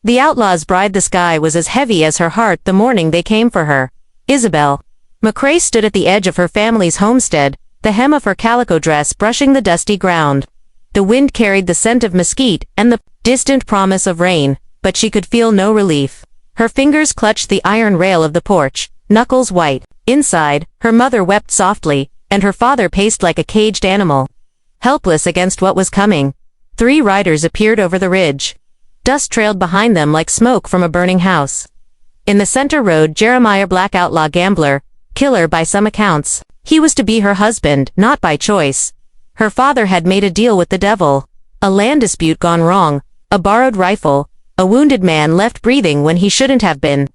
The outlaw's bride, the sky was as heavy as her heart the morning they came for her. Isabel. McCrae stood at the edge of her family's homestead, the hem of her calico dress brushing the dusty ground. The wind carried the scent of mesquite and the distant promise of rain, but she could feel no relief. Her fingers clutched the iron rail of the porch, knuckles white. Inside, her mother wept softly, and her father paced like a caged animal. Helpless against what was coming, 3 riders appeared over the ridge. Dust trailed behind them like smoke from a burning house. In the center rode Jeremiah, black outlaw, gambler, killer by some accounts. He was to be her husband, not by choice. Her father had made a deal with the devil. A land dispute gone wrong, a borrowed rifle, a wounded man left breathing when he shouldn't have been.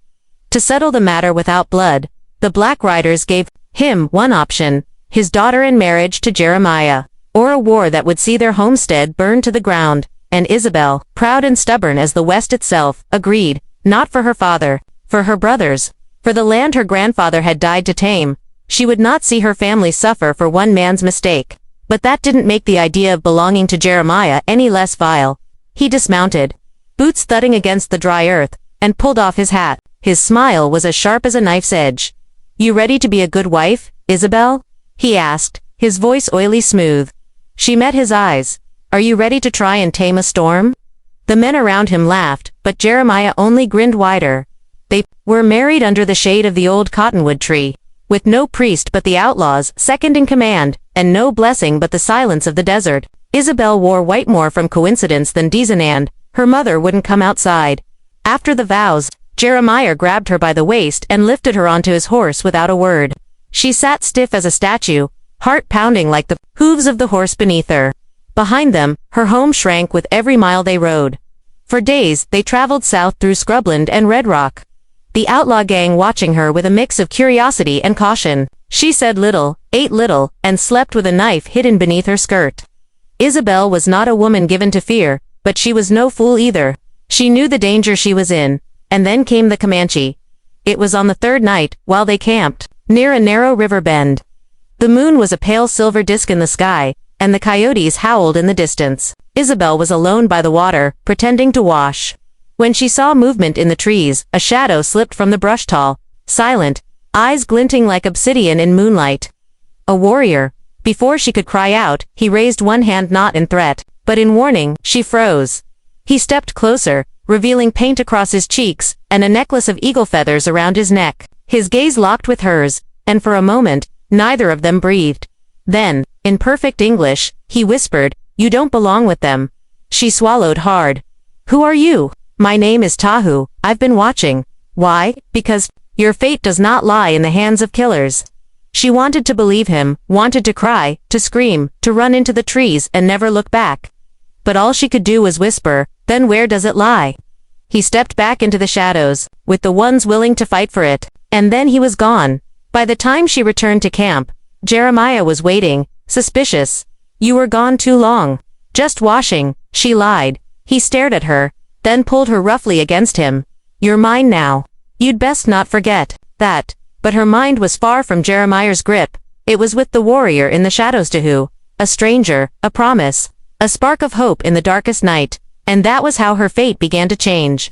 To settle the matter without blood, the Black Riders gave him one option, his daughter in marriage to Jeremiah, or a war that would see their homestead burned to the ground, and Isabel, proud and stubborn as the West itself, agreed, not for her father, for her brothers, for the land her grandfather had died to tame. She would not see her family suffer for one man's mistake. But that didn't make the idea of belonging to Jeremiah any less vile. He dismounted, boots thudding against the dry earth, and pulled off his hat. His smile was as sharp as a knife's edge. "You ready to be a good wife, Isabel?" he asked, his voice oily smooth. She met his eyes. "Are you ready to try and tame a storm?" The men around him laughed, but Jeremiah only grinned wider. They were married under the shade of the old cottonwood tree, with no priest but the outlaws, second in command, and no blessing but the silence of the desert. Isabel wore white more from coincidence than Deasonand. Her mother wouldn't come outside. After the vows, Jeremiah grabbed her by the waist and lifted her onto his horse without a word. She sat stiff as a statue, heart pounding like the hooves of the horse beneath her. Behind them, her home shrank with every mile they rode. For days, they traveled south through scrubland and red rock. The outlaw gang watching her with a mix of curiosity and caution. She said little, ate little, and slept with a knife hidden beneath her skirt. Isabel was not a woman given to fear, but she was no fool either. She knew the danger she was in, and then came the Comanche. It was on the 3rd night, while they camped, near a narrow river bend. The moon was a pale silver disk in the sky, and the coyotes howled in the distance. Isabel was alone by the water, pretending to wash. When she saw movement in the trees, a shadow slipped from the brush tall, silent, eyes glinting like obsidian in moonlight. A warrior. Before she could cry out, he raised one hand not in threat, but in warning. She froze. He stepped closer, revealing paint across his cheeks, and a necklace of eagle feathers around his neck. His gaze locked with hers, and for a moment, neither of them breathed. Then, in perfect English, he whispered, "You don't belong with them." She swallowed hard. "Who are you?" "My name is Tahu. I've been watching." "Why?" "Because your fate does not lie in the hands of killers." She wanted to believe him, wanted to cry, to scream, to run into the trees and never look back. But all she could do was whisper, "Then where does it lie?" He stepped back into the shadows, with the ones willing to fight for it, and then he was gone. By the time she returned to camp, Jeremiah was waiting, suspicious. "You were gone too long." "Just washing," she lied. He stared at her, then pulled her roughly against him. "You're mine now. You'd best not forget that." But her mind was far from Jeremiah's grip. It was with the warrior in the shadows, Tahu, a stranger, a promise, a spark of hope in the darkest night, and that was how her fate began to change.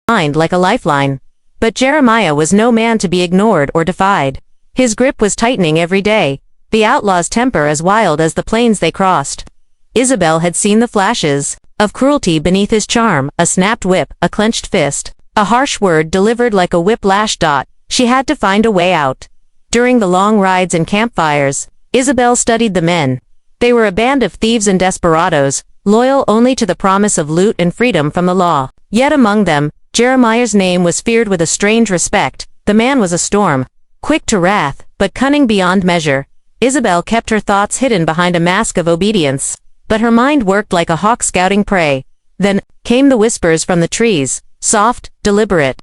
Mind like a lifeline. But Jeremiah was no man to be ignored or defied. His grip was tightening every day, the outlaw's temper as wild as the plains they crossed. Isabel had seen the flashes of cruelty beneath his charm, a snapped whip, a clenched fist, a harsh word delivered like a whip-lash dot. She had to find a way out. During the long rides and campfires, Isabel studied the men. They were a band of thieves and desperados, loyal only to the promise of loot and freedom from the law. Yet among them, Jeremiah's name was feared with a strange respect. The man was a storm, quick to wrath, but cunning beyond measure. Isabel kept her thoughts hidden behind a mask of obedience, but her mind worked like a hawk scouting prey. Then came the whispers from the trees, soft, deliberate.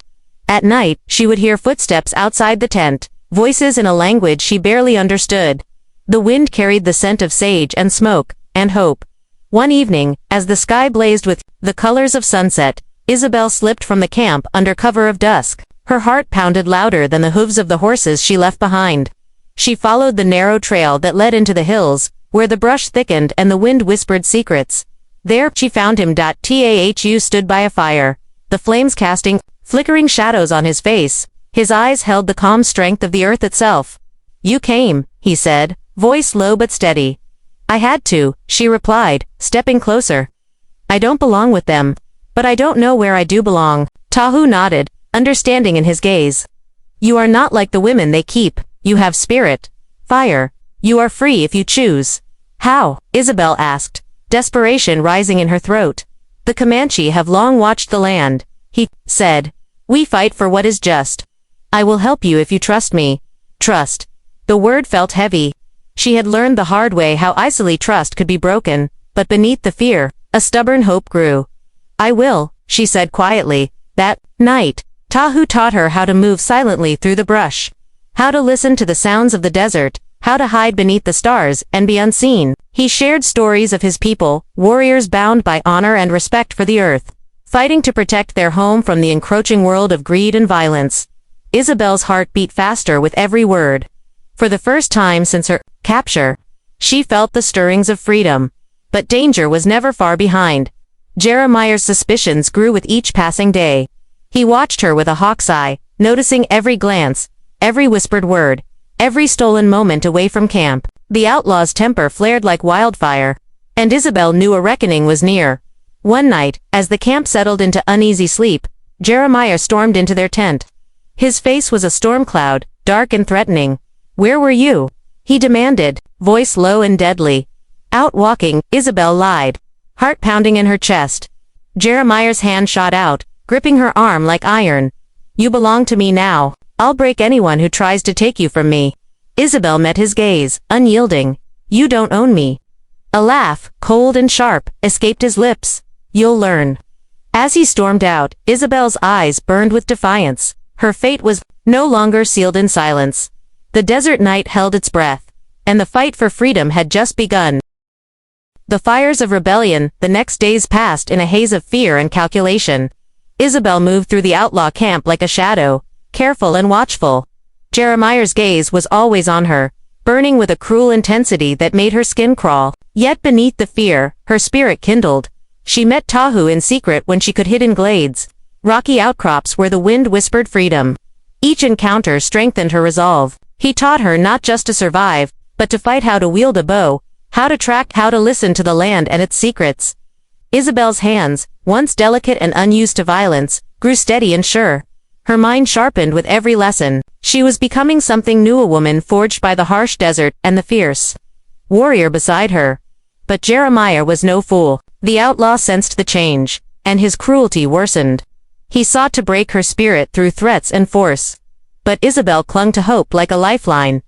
At night, she would hear footsteps outside the tent, voices in a language she barely understood. The wind carried the scent of sage and smoke, and hope. One evening, as the sky blazed with the colors of sunset, Isabel slipped from the camp under cover of dusk. Her heart pounded louder than the hooves of the horses she left behind. She followed the narrow trail that led into the hills, where the brush thickened and the wind whispered secrets. There, she found him. Tahu stood by a fire, the flames casting flickering shadows on his face. His eyes held the calm strength of the earth itself. "You came," he said, voice low but steady. "I had to," she replied, stepping closer. "I don't belong with them. But I don't know where I do belong." Tahu nodded, understanding in his gaze. "You are not like the women they keep. You have spirit. Fire. You are free if you choose." "How?" Isabel asked, desperation rising in her throat. "The Comanche have long watched the land," he said. "We fight for what is just. I will help you if you trust me." Trust. The word felt heavy. She had learned the hard way how easily trust could be broken, but beneath the fear, a stubborn hope grew. "I will," she said quietly. That night, Tahu taught her how to move silently through the brush, how to listen to the sounds of the desert, how to hide beneath the stars and be unseen. He shared stories of his people, warriors bound by honor and respect for the earth, fighting to protect their home from the encroaching world of greed and violence. Isabel's heart beat faster with every word. For the first time since her capture, she felt the stirrings of freedom. But danger was never far behind. Jeremiah's suspicions grew with each passing day. He watched her with a hawk's eye, noticing every glance, every whispered word, every stolen moment away from camp. The outlaw's temper flared like wildfire, and Isabel knew a reckoning was near. One night, as the camp settled into uneasy sleep, Jeremiah stormed into their tent. His face was a storm cloud, dark and threatening. "Where were you?" he demanded, voice low and deadly. "Out walking," Isabel lied, heart pounding in her chest. Jeremiah's hand shot out, gripping her arm like iron. "You belong to me now. I'll break anyone who tries to take you from me." Isabel met his gaze, unyielding. "You don't own me." A laugh, cold and sharp, escaped his lips. "You'll learn." As he stormed out, Isabel's eyes burned with defiance. Her fate was no longer sealed in silence. The desert night held its breath, and the fight for freedom had just begun. The fires of rebellion, the next days passed in a haze of fear and calculation. Isabel moved through the outlaw camp like a shadow, careful and watchful. Jeremiah's gaze was always on her, burning with a cruel intensity that made her skin crawl. Yet beneath the fear, her spirit kindled. She met Tahu in secret when she could hide in glades, rocky outcrops where the wind whispered freedom. Each encounter strengthened her resolve. He taught her not just to survive, but to fight, how to wield a bow, how to track, how to listen to the land and its secrets. Isabel's hands, once delicate and unused to violence, grew steady and sure. Her mind sharpened with every lesson. She was becoming something new, a woman forged by the harsh desert and the fierce warrior beside her. But Jeremiah was no fool. The outlaw sensed the change, and his cruelty worsened. He sought to break her spirit through threats and force. But Isabel clung to hope like a lifeline.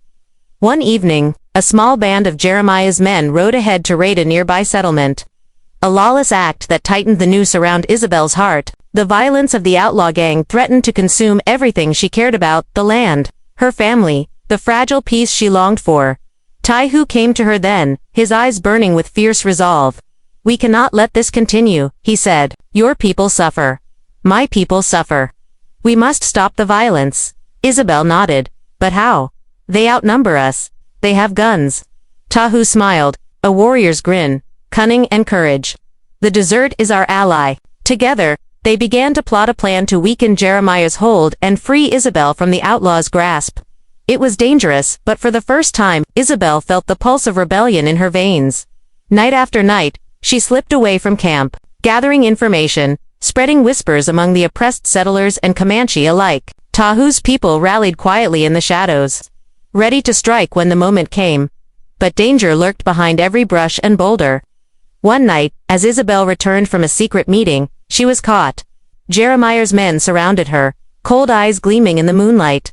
One evening, a small band of Jeremiah's men rode ahead to raid a nearby settlement. A lawless act that tightened the noose around Isabel's heart. The violence of the outlaw gang threatened to consume everything she cared about, the land, her family, the fragile peace she longed for. Tahu came to her then, his eyes burning with fierce resolve. "We cannot let this continue," he said. "Your people suffer. My people suffer. We must stop the violence." Isabel nodded. "But how? They outnumber us. They have guns." Tahu smiled, a warrior's grin, cunning and courage. "The desert is our ally." Together, they began to plot a plan to weaken Jeremiah's hold and free Isabel from the outlaw's grasp. It was dangerous, but for the first time, Isabel felt the pulse of rebellion in her veins. Night after night, she slipped away from camp, gathering information, spreading whispers among the oppressed settlers and Comanche alike. Tahu's people rallied quietly in the shadows, ready to strike when the moment came. But danger lurked behind every brush and boulder. One night, as Isabel returned from a secret meeting, she was caught. Jeremiah's men surrounded her, cold eyes gleaming in the moonlight.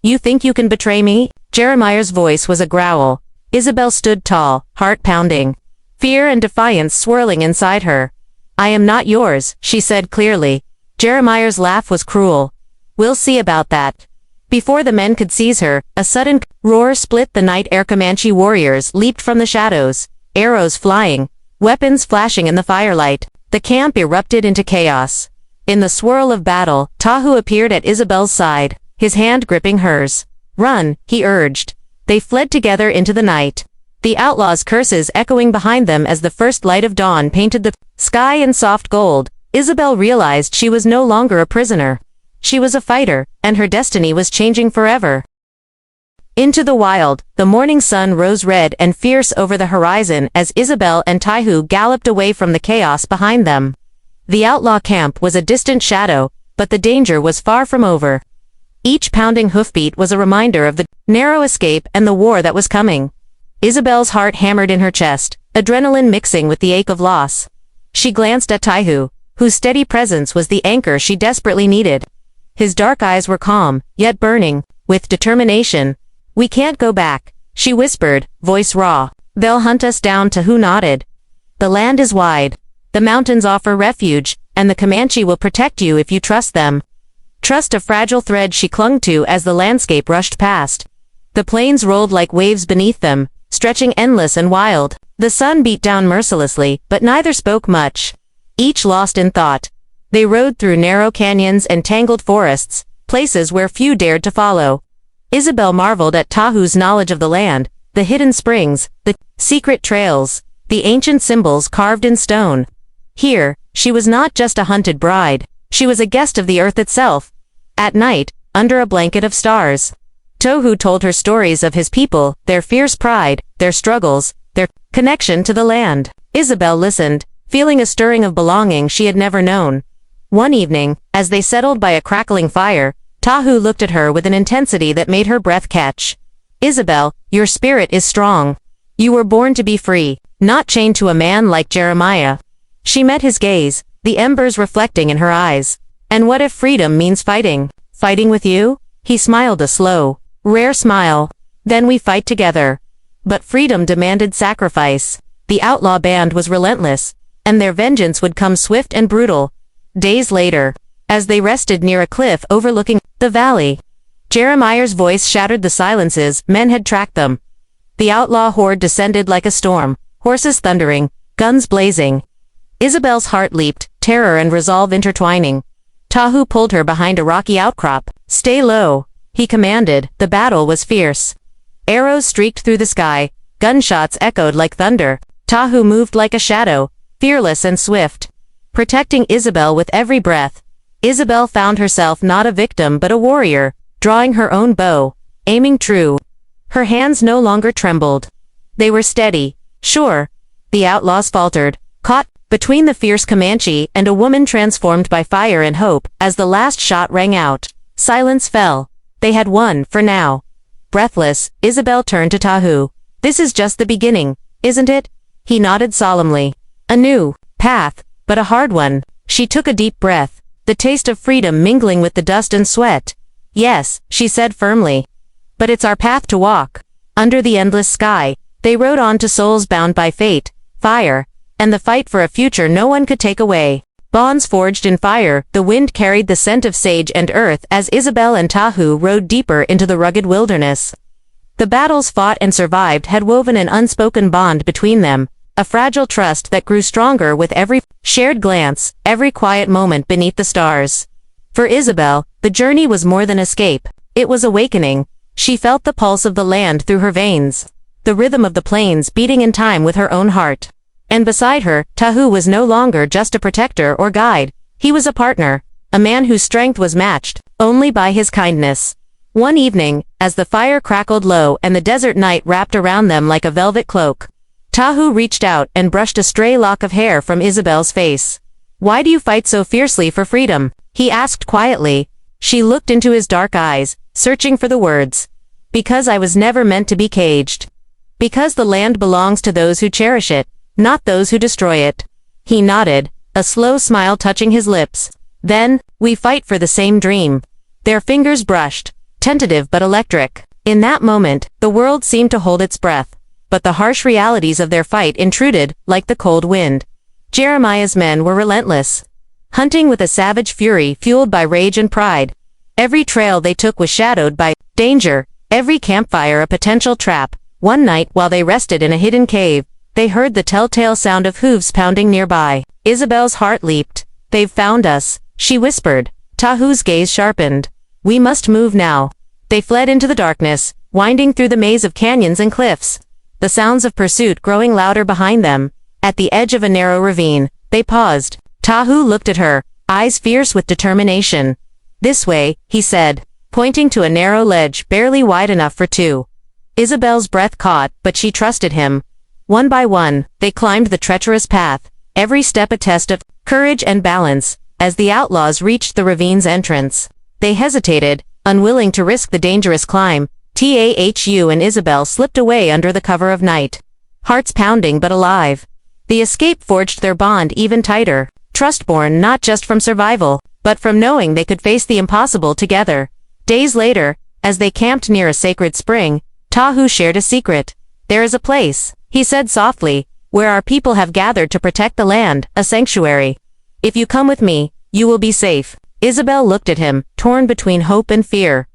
"You think you can betray me?" Jeremiah's voice was a growl. Isabel stood tall, heart pounding, fear and defiance swirling inside her. "I am not yours," she said clearly. Jeremiah's laugh was cruel. "We'll see about that." Before the men could seize her, a sudden roar split the night air. Comanche warriors leaped from the shadows, arrows flying, weapons flashing in the firelight. The camp erupted into chaos. In the swirl of battle, Tahu appeared at Isabel's side, his hand gripping hers. "Run," he urged. They fled together into the night, the outlaws' curses echoing behind them as the first light of dawn painted the sky in soft gold. Isabel realized she was no longer a prisoner. She was a fighter, and her destiny was changing forever. Into the wild, the morning sun rose red and fierce over the horizon as Isabel and Taihu galloped away from the chaos behind them. The outlaw camp was a distant shadow, but the danger was far from over. Each pounding hoofbeat was a reminder of the narrow escape and the war that was coming. Isabel's heart hammered in her chest, adrenaline mixing with the ache of loss. She glanced at Taihu, whose steady presence was the anchor she desperately needed. His dark eyes were calm, yet burning, with determination. "We can't go back," she whispered, voice raw. "They'll hunt us down." Taihu nodded. "The land is wide. The mountains offer refuge, and the Comanche will protect you if you trust them." Trust, a fragile thread she clung to as the landscape rushed past. The plains rolled like waves beneath them, stretching endless and wild. The sun beat down mercilessly, but neither spoke much. Each lost in thought. They rode through narrow canyons and tangled forests, places where few dared to follow. Isabel marveled at Taihu's knowledge of the land, the hidden springs, the secret trails, the ancient symbols carved in stone. Here, she was not just a hunted bride, she was a guest of the earth itself. At night, under a blanket of stars, Taihu told her stories of his people, their fierce pride, their struggles, their connection to the land. Isabel listened, feeling a stirring of belonging she had never known. One evening, as they settled by a crackling fire, Taihu looked at her with an intensity that made her breath catch. "Isabel, your spirit is strong. You were born to be free, not chained to a man like Jeremiah." She met his gaze, the embers reflecting in her eyes. "And what if freedom means fighting? Fighting with you?" He smiled, a slow, rare smile. "Then we fight together." But freedom demanded sacrifice. The outlaw band was relentless, and their vengeance would come swift and brutal. Days later, as they rested near a cliff overlooking the valley, Jeremiah's voice shattered the silences. Men had tracked them. The outlaw horde descended like a storm, horses thundering, guns blazing. Isabel's heart leaped, terror and resolve intertwining. Taihu pulled her behind a rocky outcrop. "Stay low," he commanded. The battle was fierce. Arrows streaked through the sky, gunshots echoed like thunder. Taihu moved like a shadow, fearless and swift, protecting Isabel with every breath. Isabel found herself not a victim but a warrior, drawing her own bow, aiming true. Her hands no longer trembled. They were steady, sure. The outlaws faltered, caught between the fierce Comanche and a woman transformed by fire and hope. As the last shot rang out, silence fell. They had won, for now. Breathless, Isabel turned to Taihu. "This is just the beginning, isn't it?" He nodded solemnly. "A new path, but a hard one." She took a deep breath, the taste of freedom mingling with the dust and sweat. "Yes," she said firmly. "But it's our path to walk." Under the endless sky, they rode on to souls bound by fate, fire, and the fight for a future no one could take away. Bonds forged in fire, the wind carried the scent of sage and earth as Isabel and Taihu rode deeper into the rugged wilderness. The battles fought and survived had woven an unspoken bond between them, a fragile trust that grew stronger with every shared glance, every quiet moment beneath the stars. For Isabel, the journey was more than escape. It was awakening. She felt the pulse of the land through her veins, the rhythm of the plains beating in time with her own heart. And beside her, Taihu was no longer just a protector or guide. He was a partner, a man whose strength was matched only by his kindness. One evening, as the fire crackled low and the desert night wrapped around them like a velvet cloak, Taihu reached out and brushed a stray lock of hair from Isabel's face. "Why do you fight so fiercely for freedom?" he asked quietly. She looked into his dark eyes, searching for the words. "Because I was never meant to be caged. Because the land belongs to those who cherish it, not those who destroy it." He nodded, a slow smile touching his lips. "Then, we fight for the same dream." Their fingers brushed, tentative but electric. In that moment, the world seemed to hold its breath, but the harsh realities of their fight intruded, like the cold wind. Jeremiah's men were relentless, hunting with a savage fury fueled by rage and pride. Every trail they took was shadowed by danger, every campfire a potential trap. One night, while they rested in a hidden cave, they heard the telltale sound of hooves pounding nearby. Isabel's heart leaped. "They've found us," she whispered. Taihu's gaze sharpened. "We must move now." They fled into the darkness, winding through the maze of canyons and cliffs, the sounds of pursuit growing louder behind them. At the edge of a narrow ravine, they paused. Tahu looked at her, eyes fierce with determination. "This way," he said, pointing to a narrow ledge barely wide enough for two. Isabel's breath caught, but she trusted him. One by one, they climbed the treacherous path, every step a test of courage and balance. As the outlaws reached the ravine's entrance, they hesitated, unwilling to risk the dangerous climb. Tahu and Isabel slipped away under the cover of night, hearts pounding but alive. The escape forged their bond even tighter, trust born not just from survival, but from knowing they could face the impossible together. Days later, as they camped near a sacred spring, Tahu shared a secret. "There is a place," he said softly, "where our people have gathered to protect the land, a sanctuary. If you come with me, you will be safe." Isabel looked at him, torn between hope and fear.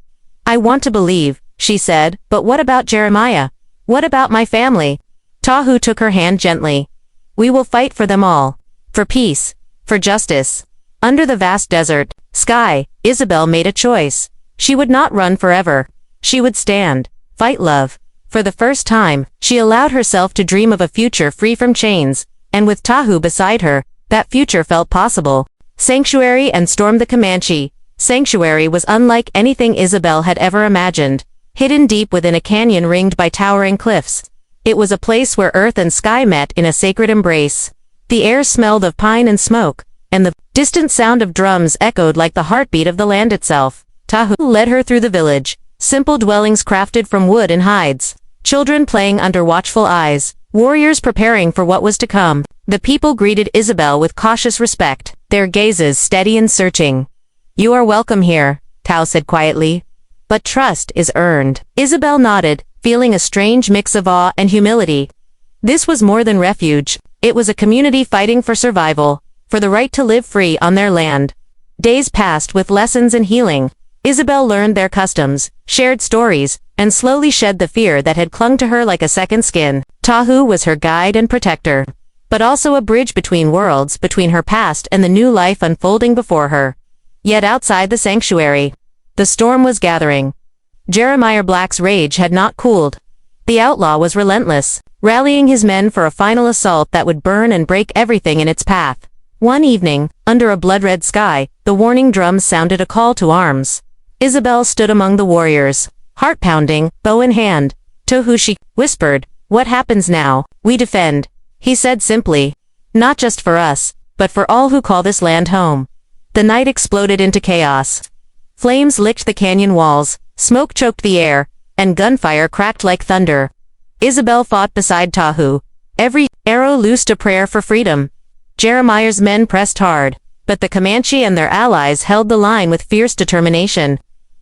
"I want to believe," she said, "but what about Jeremiah? What about my family?" Tahu took her hand gently. "We will fight for them all. For peace. For justice." Under the vast desert sky, Isabel made a choice. She would not run forever. She would stand, fight love. For the first time, she allowed herself to dream of a future free from chains, and with Tahu beside her, that future felt possible. Sanctuary and stormed the Comanche. Sanctuary was unlike anything Isabel had ever imagined. Hidden deep within a canyon ringed by towering cliffs, it was a place where earth and sky met in a sacred embrace. The air smelled of pine and smoke, and the distant sound of drums echoed like the heartbeat of the land itself. Tahu led her through the village, simple dwellings crafted from wood and hides, children playing under watchful eyes, warriors preparing for what was to come. The people greeted Isabel with cautious respect, their gazes steady and searching. "You are welcome here," Tao said quietly. "But trust is earned." Isabel nodded, feeling a strange mix of awe and humility. This was more than refuge. It was a community fighting for survival, for the right to live free on their land. Days passed with lessons and healing. Isabel learned their customs, shared stories, and slowly shed the fear that had clung to her like a second skin. Tahu was her guide and protector, but also a bridge between worlds, between her past and the new life unfolding before her. Yet outside the sanctuary, the storm was gathering. Jeremiah Black's rage had not cooled. The outlaw was relentless, rallying his men for a final assault that would burn and break everything in its path. One evening, under a blood-red sky, the warning drums sounded a call to arms. Isabel stood among the warriors, heart pounding, bow in hand. "Tahu," she whispered, "what happens now?" "We defend," he said simply. "Not just for us, but for all who call this land home." The night exploded into chaos. Flames licked the canyon walls, smoke choked the air, and gunfire cracked like thunder. Isabel fought beside Tahu. Every arrow loosed a prayer for freedom. Jeremiah's men pressed hard, but the Comanche and their allies held the line with fierce determination.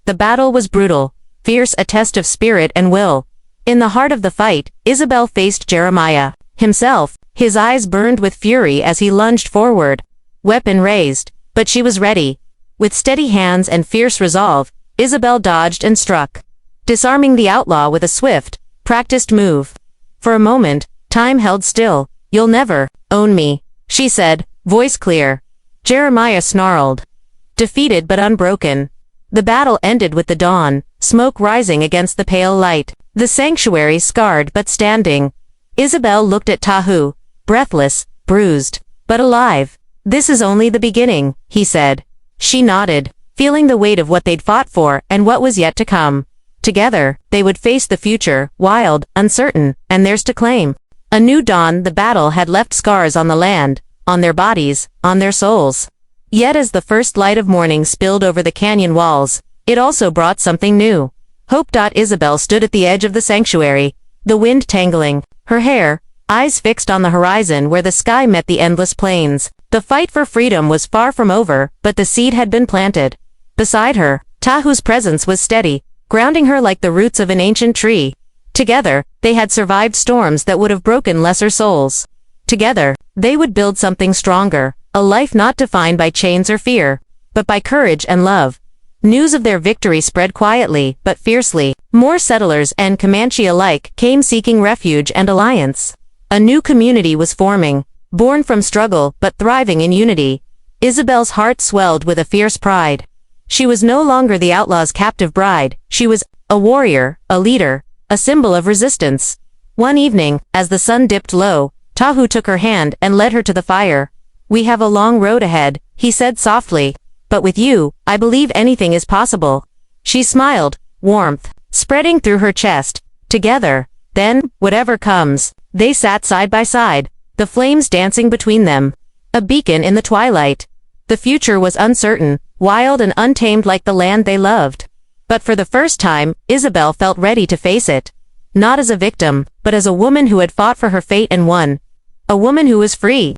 The battle was brutal, fierce, a test of spirit and will. In the heart of the fight, Isabel faced Jeremiah himself. His eyes burned with fury as he lunged forward, weapon raised, but she was ready. With steady hands and fierce resolve, Isabel dodged and struck, disarming the outlaw with a swift, practiced move. For a moment, time held still. "You'll never own me," she said, voice clear. Jeremiah snarled, defeated but unbroken. The battle ended with the dawn, smoke rising against the pale light, the sanctuary scarred but standing. Isabel looked at Tahu, breathless, bruised, but alive. "This is only the beginning," he said. She nodded, feeling the weight of what they'd fought for and what was yet to come. Together, they would face the future, wild, uncertain, and theirs to claim. A new dawn. The battle had left scars on the land, on their bodies, on their souls. Yet as the first light of morning spilled over the canyon walls, it also brought something new. Hope. Isabel stood at the edge of the sanctuary, the wind tangling her hair, eyes fixed on the horizon where the sky met the endless plains. The fight for freedom was far from over, but the seed had been planted. Beside her, Tahu's presence was steady, grounding her like the roots of an ancient tree. Together, they had survived storms that would have broken lesser souls. Together, they would build something stronger, a life not defined by chains or fear, but by courage and love. News of their victory spread quietly, but fiercely. More settlers and Comanche alike came seeking refuge and alliance. A new community was forming, born from struggle but thriving in unity. Isabel's heart swelled with a fierce pride. She was no longer the outlaw's captive bride. She was a warrior, a leader, a symbol of resistance. One evening, as the sun dipped low, Tahu took her hand and led her to the fire. We have a long road ahead, he said softly. But with you, I believe anything is possible. She smiled, warmth spreading through her chest. Together, then, whatever comes. They sat side by side, the flames dancing between them. A beacon in the twilight. The future was uncertain, wild and untamed like the land they loved. But for the first time, Isabel felt ready to face it. Not as a victim, but as a woman who had fought for her fate and won. A woman who was free.